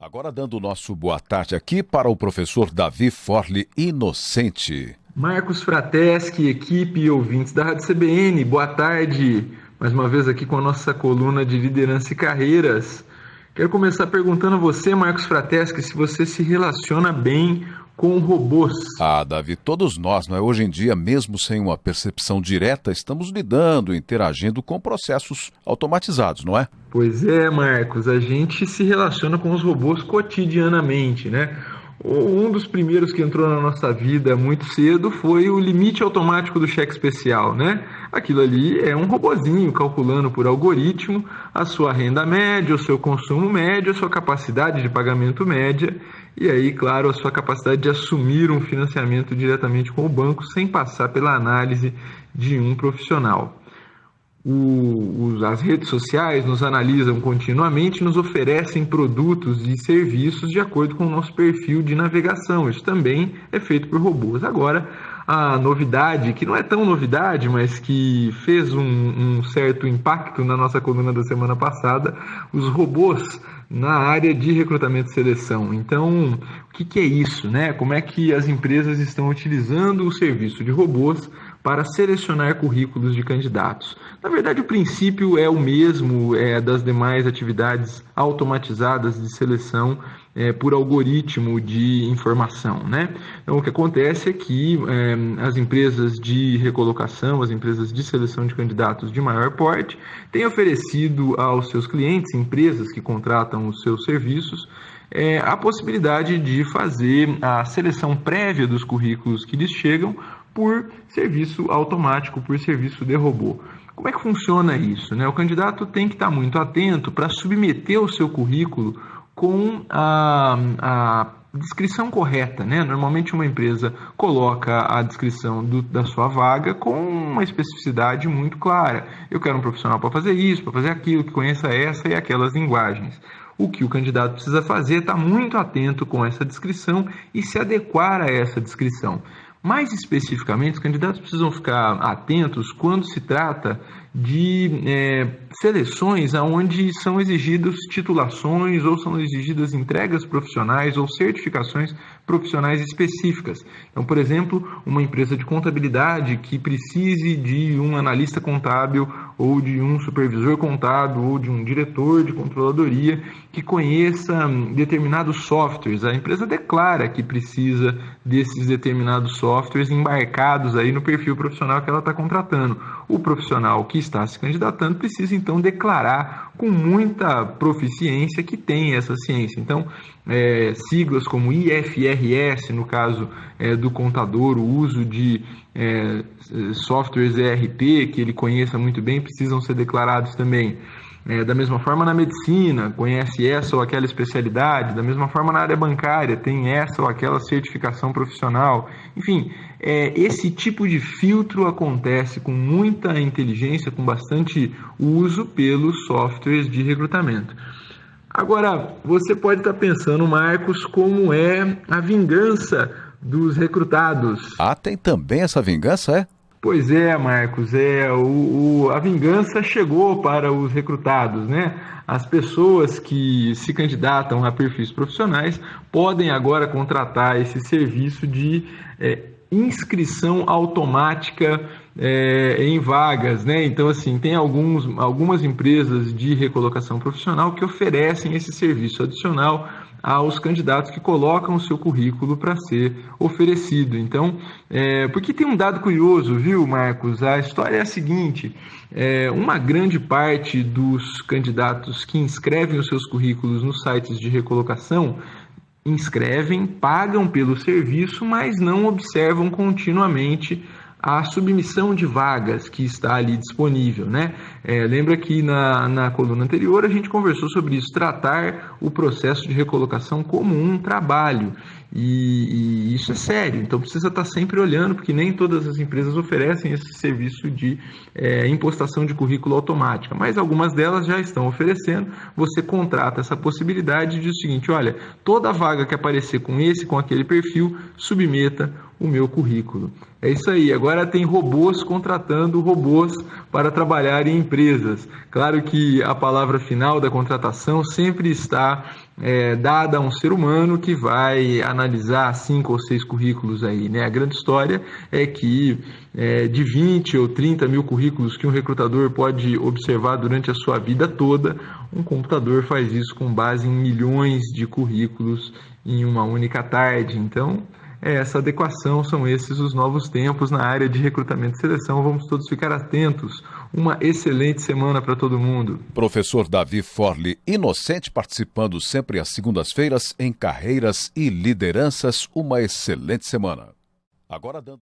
Agora dando o nosso boa tarde aqui para o professor Davi Forli Inocente. Marcos Frateschi, equipe e ouvintes da Rádio CBN, boa tarde. Mais uma vez aqui com a nossa coluna de liderança e carreiras. Quero começar perguntando a você, Marcos Frateschi, se você se relaciona bem com robôs. Davi, todos nós, não é? Hoje em dia, mesmo sem uma percepção direta, estamos lidando, interagindo com processos automatizados, não é? Pois é, Marcos, a gente se relaciona com os robôs cotidianamente, né? Um dos primeiros que entrou na nossa vida muito cedo foi o limite automático do cheque especial, né? Aquilo ali é um robozinho calculando por algoritmo a sua renda média, o seu consumo médio, a sua capacidade de pagamento média e aí, claro, a sua capacidade de assumir um financiamento diretamente com o banco sem passar pela análise de um profissional. As redes sociais nos analisam continuamente e nos oferecem produtos e serviços de acordo com o nosso perfil de navegação. Isso também é feito por robôs. Agora, a novidade, que não é tão novidade, mas que fez um certo impacto na nossa coluna da semana passada, os robôs na área de recrutamento e seleção. Então, o que é isso, né? Como é que as empresas estão utilizando o serviço de robôs para selecionar currículos de candidatos? Na verdade, o princípio é o mesmo das demais atividades automatizadas de seleção por algoritmo de informação, né? Então, o que acontece é que as empresas de recolocação, as empresas de seleção de candidatos de maior porte, têm oferecido aos seus clientes, empresas que contratam os seus serviços, a possibilidade de fazer a seleção prévia dos currículos que lhes chegam por serviço automático, por serviço de robô. Como é que funciona isso, né? O candidato tem que estar muito atento para submeter o seu currículo com a descrição correta, né? Normalmente uma empresa coloca a descrição da sua vaga com uma especificidade muito clara. Eu quero um profissional para fazer isso, para fazer aquilo, que conheça essa e aquelas linguagens. O que o candidato precisa fazer é estar muito atento com essa descrição e se adequar a essa descrição. Mais especificamente, os candidatos precisam ficar atentos quando se trata de seleções onde são exigidas titulações ou são exigidas entregas profissionais ou certificações profissionais específicas. Então, por exemplo, uma empresa de contabilidade que precise de um analista contábil ou de um supervisor contábil ou de um diretor de controladoria que conheça determinados softwares. A empresa declara que precisa desses determinados softwares embarcados aí no perfil profissional que ela está contratando. O profissional que está se candidatando precisa então declarar com muita proficiência que tem essa ciência. Então, siglas como IFRS, no caso do contador, o uso de softwares ERP que ele conheça muito bem, precisam ser declarados também. Da mesma forma na medicina, conhece essa ou aquela especialidade, da mesma forma na área bancária, tem essa ou aquela certificação profissional. Enfim, esse tipo de filtro acontece com muita inteligência, com bastante uso pelos softwares de recrutamento. Agora, você pode estar pensando, Marcos, como é a vingança dos recrutados. Tem também essa vingança, é? Pois é, Marcos, a vingança chegou para os recrutados, né? As pessoas que se candidatam a perfis profissionais podem agora contratar esse serviço de inscrição automática em vagas, né? Então, assim, tem algumas empresas de recolocação profissional que oferecem esse serviço adicional aos candidatos que colocam o seu currículo para ser oferecido. Então, porque tem um dado curioso, viu, Marcos? A história é a seguinte: uma grande parte dos candidatos que inscrevem os seus currículos nos sites de recolocação inscrevem, pagam pelo serviço, mas não observam continuamente a submissão de vagas que está ali disponível, né? Lembra que na coluna anterior a gente conversou sobre isso, tratar o processo de recolocação como um trabalho. E isso é sério, então precisa estar sempre olhando, porque nem todas as empresas oferecem esse serviço de impostação de currículo automática, mas algumas delas já estão oferecendo. Você contrata essa possibilidade e diz o seguinte: olha, toda vaga que aparecer com aquele perfil, submeta o meu currículo. É isso aí, agora tem robôs contratando robôs para trabalhar em empresas. Claro que a palavra final da contratação sempre está dada a um ser humano que vai analisar 5 ou 6 currículos aí, né? A grande história é que de 20 ou 30 mil currículos que um recrutador pode observar durante a sua vida toda, um computador faz isso com base em milhões de currículos em uma única tarde. Então, essa adequação, são esses os novos tempos na área de recrutamento e seleção. Vamos todos ficar atentos. Uma excelente semana para todo mundo. Professor Davi Forli Inocente participando sempre às segundas-feiras em Carreiras e Lideranças. Uma excelente semana. Agora dando